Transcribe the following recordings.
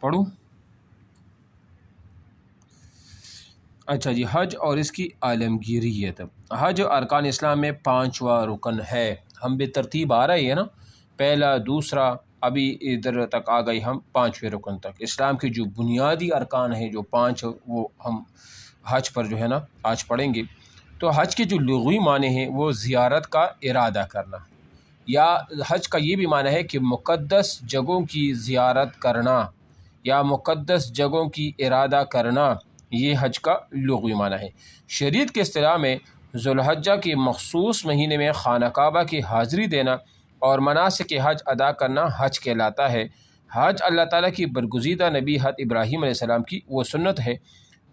پڑھوں؟ اچھا جی، حج اور اس کی عالمگیریت۔ حج ارکان اسلام میں 5واں رکن ہے۔ ہم بے ترتیب آ رہے ہیں نا، پہلا دوسرا، ابھی ادھر تک آ گئی ہم 5ویں رکن تک۔ اسلام کے جو بنیادی ارکان ہیں جو 5، وہ ہم حج پر جو ہے نا آج پڑھیں گے۔ تو حج کے جو لغوی معنی ہیں وہ زیارت کا ارادہ کرنا، یا حج کا یہ بھی معنی ہے کہ مقدس جگہوں کی زیارت کرنا یا مقدس جگہوں کی ارادہ کرنا، یہ حج کا لغوی معنی ہے۔ شریعت کے اصطلاح میں ذوالحجہ کے مخصوص مہینے میں خانہ کعبہ کی حاضری دینا اور مناسک حج ادا کرنا حج کہلاتا ہے۔ حج اللہ تعالیٰ کی برگزیدہ نبی حضرت ابراہیم علیہ السلام کی وہ سنت ہے۔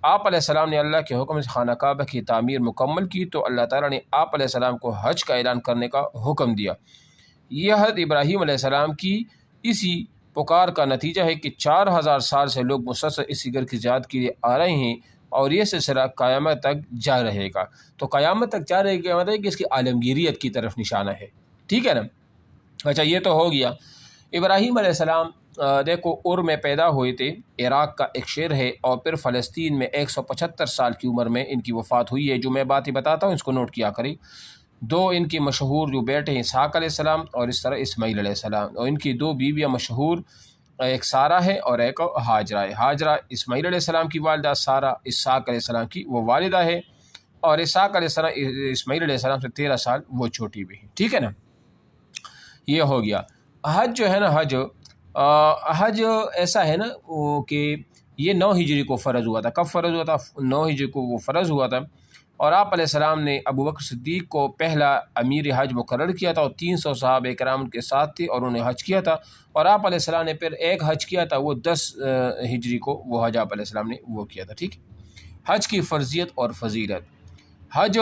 آپ علیہ السلام نے اللہ کے حکم سے خانہ کعبہ کی تعمیر مکمل کی تو اللہ تعالیٰ نے آپ علیہ السلام کو حج کا اعلان کرنے کا حکم دیا۔ یہ حضرت ابراہیم علیہ السلام کی اسی پکار کا نتیجہ ہے کہ 4000 سال سے لوگ مسلسل اسی گھر کی زیارت کے لیے آ رہے ہیں، اور یہ سلسلہ قیامت تک جاری رہے گا۔ تو قیامت تک جاری رہے گا مطلب کہ اس کی عالمگیریت کی طرف نشانہ ہے، ٹھیک ہے نا۔ اچھا، یہ تو ہو گیا۔ ابراہیم علیہ السلام دیکھو ار میں پیدا ہوئے تھے، عراق کا ایک شہر ہے، اور پھر فلسطین میں 175 سال کی عمر میں ان کی وفات ہوئی ہے۔ جو میں باتیں بتاتا ہوں اس کو نوٹ کیا کریں۔ 2 ان کی مشہور جو بیٹے ہیں اسحاق علیہ السلام اور اس طرح اسماعیل علیہ السلام، اور ان کی 2 بیویاں مشہور، ایک سارہ ہے اور ایک ہاجرہ ہے۔ ہاجرہ اسماعیل علیہ السلام کی والدہ، سارہ اسحاق علیہ السلام کی وہ والدہ ہے، اور اسحاق علیہ السلام اسماعیل علیہ السلام سے 13 سال وہ چھوٹی بھی ہے، ٹھیک ہے نا۔ یہ ہو گیا۔ حج جو ہے نا، حج ایسا ہے نا کہ یہ 9 ہجری کو فرض ہوا تھا۔ کب فرض ہوا تھا؟ 9 ہجری کو وہ فرض ہوا تھا، اور آپ علیہ السلام نے ابو بکر صدیق کو پہلا امیر حج مقرر کیا تھا، اور 300 صحابہ کرام ان کے ساتھ تھے اور انہوں نے حج کیا تھا۔ اور آپ علیہ السلام نے پھر ایک حج کیا تھا، وہ 10 ہجری کو وہ حج آپ علیہ السلام نے وہ کیا تھا، ٹھیک ہے۔ حج کی فرضیت اور فضیلت۔ حج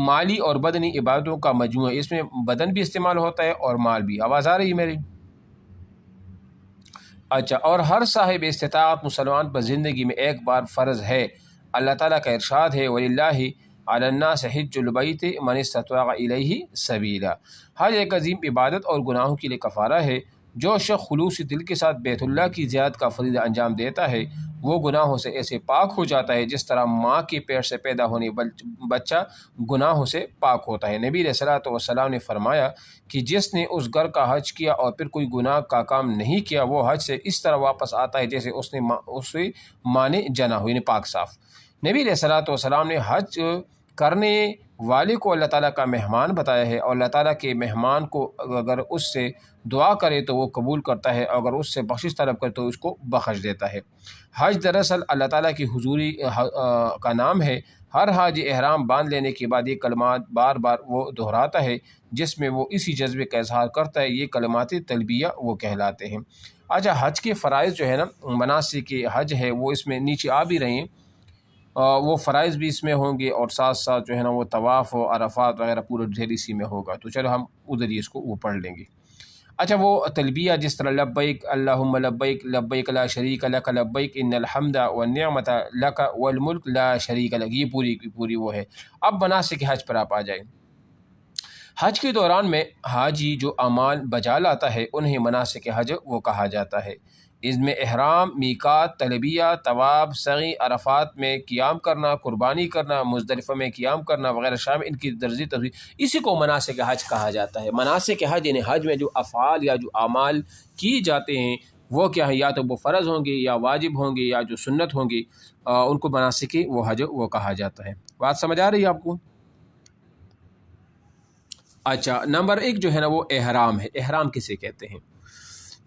مالی اور بدنی عبادتوں کا مجموعہ ہے، اس میں بدن بھی استعمال ہوتا ہے اور مال بھی۔ آواز آ رہی ہے میری؟ اچھا، اور ہر صاحب استطاعت مسلمان پر زندگی میں ایک بار فرض ہے۔ اللہ تعالیٰ کا ارشاد ہے وَلِلَّهِ عَلَى النَّاسِ حِجُّ الْبَيْتِ مَنِ اسْتَطَاعَ إِلَيْهِ سَبِيلًا۔ حج ایک عظیم عبادت اور گناہوں کے لیے کفارہ ہے۔ جو شخص خلوص دل کے ساتھ بیت اللہ کی زیارت کا فریضہ انجام دیتا ہے وہ گناہوں سے ایسے پاک ہو جاتا ہے جس طرح ماں کے پیٹ سے پیدا ہونے بچہ گناہوں سے پاک ہوتا ہے۔ نبی علیہ الصلوۃ والسلام نے فرمایا کہ جس نے اس گھر کا حج کیا اور پھر کوئی گناہ کا کام نہیں کیا، وہ حج سے اس طرح واپس آتا ہے جیسے اس نے ماں نے جنا ہو، یعنی پاک صاف۔ نبی علیہ الصلوۃ والسلام نے حج کرنے والے کو اللہ تعالیٰ کا مہمان بتایا ہے، اور اللہ تعالیٰ کے مہمان کو اگر اس سے دعا کرے تو وہ قبول کرتا ہے، اور اگر اس سے بخشش طلب کرے تو اس کو بخش دیتا ہے۔ حج دراصل اللہ تعالیٰ کی حضوری کا نام ہے۔ ہر حاج احرام باندھ لینے کے بعد یہ کلمات بار بار وہ دہراتا ہے جس میں وہ اسی جذبے کا اظہار کرتا ہے، یہ کلمات تلبیہ وہ کہلاتے ہیں۔ اچھا، حج کے فرائض جو ہے نا، مناسک حج ہے وہ اس میں نیچے آ بھی رہے ہیں، وہ فرائض بھی اس میں ہوں گے، اور ساتھ ساتھ جو ہے نا وہ طواف و عرفات وغیرہ پورا ڈھیر اسی میں ہوگا۔ تو چلو ہم ادھر ہی اس کو وہ پڑھ لیں گے۔ اچھا، وہ تلبیہ جس طرح لبیک اللہم لبیک لبیک لا شریک لک لبیک ان الحمد والنعمت لک والملک لا شریک لک، یہ پوری کی پوری وہ ہے۔ اب مناسک حج پر آپ آ جائیں۔ حج کے دوران میں حاجی جو اعمال بجا لاتا ہے انہیں مناسک حج وہ کہا جاتا ہے۔ اس میں احرام، میقات، تلبیہ، طواف، سعی، عرفات میں قیام کرنا، قربانی کرنا، مزدلفہ میں قیام کرنا وغیرہ شامل، ان کی درجی تفصیل، اسی کو مناسک حج کہا جاتا ہے۔ مناسک حج یعنی حج میں جو افعال یا جو اعمال کی جاتے ہیں وہ کیا ہے، یا تو وہ فرض ہوں گے یا واجب ہوں گے یا جو سنت ہوں گے، ان کو مناسک وہ حج وہ کہا جاتا ہے۔ بات سمجھ آ رہی ہے آپ کو؟ اچھا، نمبر 1 جو ہے نا وہ احرام ہے۔ احرام کسے کہتے ہیں؟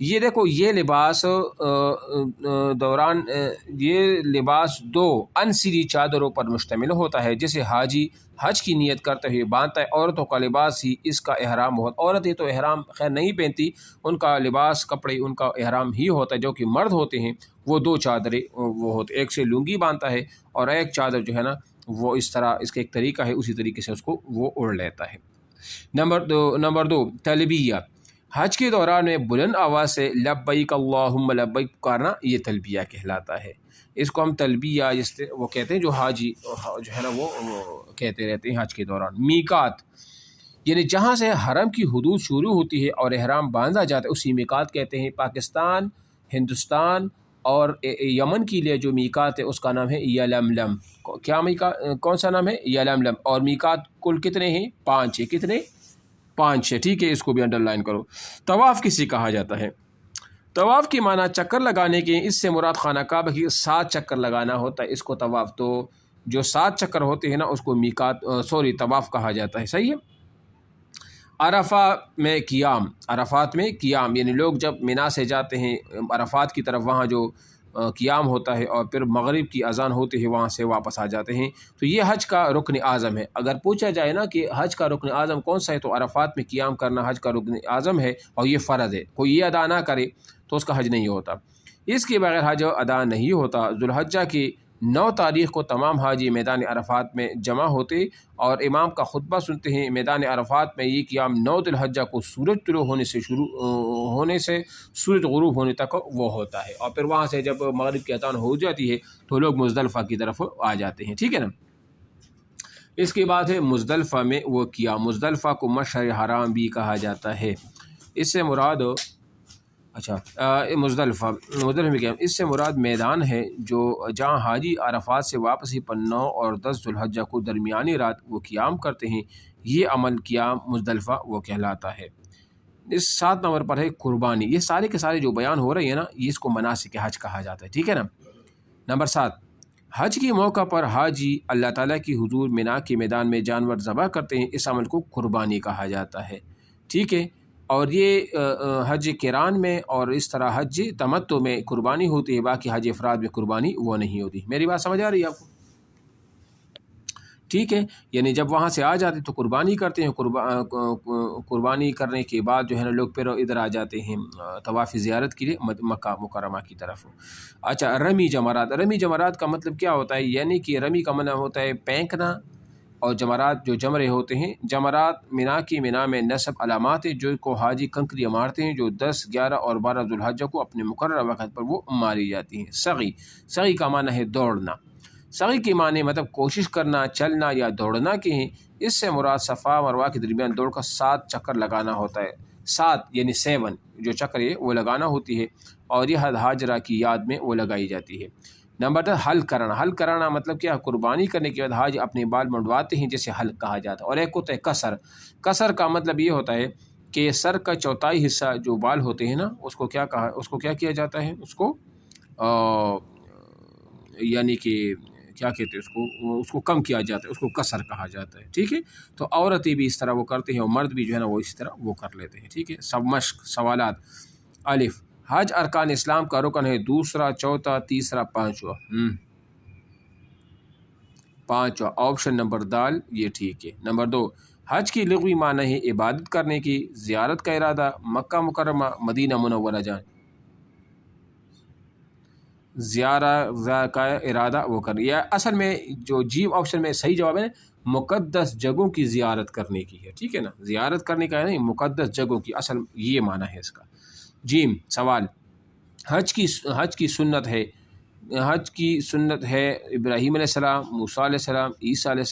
یہ دیکھو، یہ لباس یہ لباس 2 انسری چادروں پر مشتمل ہوتا ہے جسے حاجی حج کی نیت کرتے ہوئے باندھتا ہے۔ عورتوں کا لباس ہی اس کا احرام ہوتا ہے۔ عورتیں تو احرام خیر نہیں پہنتی، ان کا لباس کپڑے ان کا احرام ہی ہوتا ہے۔ جو کہ مرد ہوتے ہیں وہ 2 چادریں وہ ہوتے، ایک سے لنگی باندھتا ہے اور ایک چادر جو ہے نا وہ اس طرح، اس کا ایک طریقہ ہے، اسی طریقے سے اس کو وہ اوڑھ لیتا ہے۔ نمبر 2 تلبیہ۔ حج کے دوران میں بلند آواز سے لبیک اللہم لبیک پکارنا یہ تلبیہ کہلاتا ہے۔ اس کو ہم تلبیہ وہ کہتے ہیں جو حاجی جو ہے نا وہ کہتے رہتے ہیں حج کے دوران۔ میقات یعنی جہاں سے حرم کی حدود شروع ہوتی ہے اور احرام باندھا جاتا ہے اسی میقات کہتے ہیں۔ پاکستان، ہندوستان اور یمن کے لیے جو میقات ہے اس کا نام ہے یلملم. کیا میقات کون سا نام ہے؟ یلملم. اور میقات کل کتنے ہیں؟ 5 ہے. کتنے؟ 5 ہے. ٹھیک ہے، اس کو بھی انڈر لائن کرو. طواف کسی کہا جاتا ہے؟ طواف کی معنی چکر لگانے کے، اس سے مراد خانہ کعبہ کی 7 چکر لگانا ہوتا ہے، اس کو طواف. تو جو 7 چکر ہوتے ہیں نا اس کو میقات طواف کہا جاتا ہے. صحیح ہے. عرفہ میں قیام، عرفات میں قیام یعنی لوگ جب منا سے جاتے ہیں عرفات کی طرف، وہاں جو قیام ہوتا ہے اور پھر مغرب کی اذان ہوتی ہے وہاں سے واپس آ جاتے ہیں. تو یہ حج کا رکن اعظم ہے. اگر پوچھا جائے نا کہ حج کا رکن اعظم کون سا ہے تو عرفات میں قیام کرنا حج کا رکن اعظم ہے، اور یہ فرض ہے. کوئی یہ ادا نہ کرے تو اس کا حج نہیں ہوتا. اس کے بغیر حج ادا نہیں ہوتا. ذوالحجہ کی 9 تاریخ کو تمام حاجی میدان عرفات میں جمع ہوتے اور امام کا خطبہ سنتے ہیں. میدان عرفات میں یہ قیام 9 ذی الحجہ کو سورج طلوع ہونے سے سورج غروب ہونے تک وہ ہوتا ہے. اور پھر وہاں سے جب مغرب کی اذان ہو جاتی ہے تو لوگ مزدلفہ کی طرف آ جاتے ہیں. ٹھیک ہے نا. اس کے بعد ہے مزدلفہ میں وہ قیام. مزدلفہ کو مشعر حرام بھی کہا جاتا ہے. اس سے مراد مزدلفہ میں قیام، اس سے مراد میدان ہے جو جہاں حاجی عرفات سے واپسی پر 9 اور 10 ذی الحجہ کو درمیانی رات وہ قیام کرتے ہیں. یہ عمل قیام مزدلفہ وہ کہلاتا ہے. اس 7 نمبر پر ہے قربانی. یہ سارے کے سارے جو بیان ہو رہے ہیں نا یہ اس کو مناسک حج کہا جاتا ہے. ٹھیک ہے نا. نمبر 7، حج کے موقع پر حاجی اللہ تعالیٰ کی حضور منا کے میدان میں جانور ذبح کرتے ہیں. اس عمل کو قربانی کہا جاتا ہے. ٹھیک ہے. اور یہ حج کران میں اور اس طرح حج تمتع میں قربانی ہوتی ہے، باقی حج افراد میں قربانی وہ نہیں ہوتی. میری بات سمجھ آ رہی ہے آپ کو؟ ٹھیک ہے. یعنی جب وہاں سے آ جاتے تو قربانی کرتے ہیں. قربانی کرنے کے بعد جو ہے نا لوگ پھر ادھر آ جاتے ہیں طواف زیارت کے لیے مکہ مکرمہ کی طرف. اچھا، رمی جمرات. رمی جمرات کا مطلب کیا ہوتا ہے؟ یعنی کہ رمی کا معنی ہوتا ہے پھینکنا، اور جمرات جو جمرے ہوتے ہیں. جمرات منا میں نصب علامات ہیں جو کو حاجی کنکریاں مارتے ہیں، جو 10، 11 اور 12 ذی الحجہ کو اپنے مقررہ وقت پر وہ ماری جاتی ہیں. سعی کا معنی ہے دوڑنا. سعی کے معنی مطلب کوشش کرنا، چلنا یا دوڑنا کے ہیں. اس سے مراد صفا مروہ کے درمیان دوڑ کا 7 چکر لگانا ہوتا ہے. 7 یعنی 7 جو چکر ہے وہ لگانا ہوتی ہے، اور یہ حاجرہ کی یاد میں وہ لگائی جاتی ہے. نمبر 10 حل کرنا. حل کرانا مطلب کیا؟ قربانی کرنے کے بعد حاج اپنے بال منڈواتے ہیں جسے حل کہا جاتا ہے. اور ایک ہوتا ہے قصر. قصر کا مطلب یہ ہوتا ہے کہ سر کا چوتھائی حصہ جو بال ہوتے ہیں نا اس کو کیا کیا جاتا ہے؟ اس کو یعنی کہ کیا کہتے ہیں اس کو کم کیا جاتا ہے، اس کو قصر کہا جاتا ہے. ٹھیک ہے. تو عورتیں بھی اس طرح وہ کرتے ہیں اور مرد بھی جو ہے نا وہ اس طرح وہ کر لیتے ہیں. ٹھیک ہے. سب مشق سوالات. الف، حج ارکان اسلام کا رکن ہے. دوسرا، چوتھا، تیسرا، پانچواں. پانچواں آپشن نمبر دال یہ ٹھیک ہے. نمبر 2، حج کی لغوی معنی ہے عبادت کرنے کی، زیارت کا ارادہ، مکہ مکرمہ، مدینہ منورہ جان. زیارہ کا ارادہ وہ کر. یا اصل میں جو جیم آپشن میں صحیح جواب ہے مقدس جگہوں کی زیارت کرنے کی ہے. ٹھیک ہے نا. زیارت کرنے کا ہے نہیں، مقدس جگہوں کی اصل یہ معنی ہے اس کا. جیم سوال، حج کی سنت ہے. حج کی سنت ہے ابراہیم علیہ السلام، موسیٰ علیہ السلام، عیسیٰ علیہ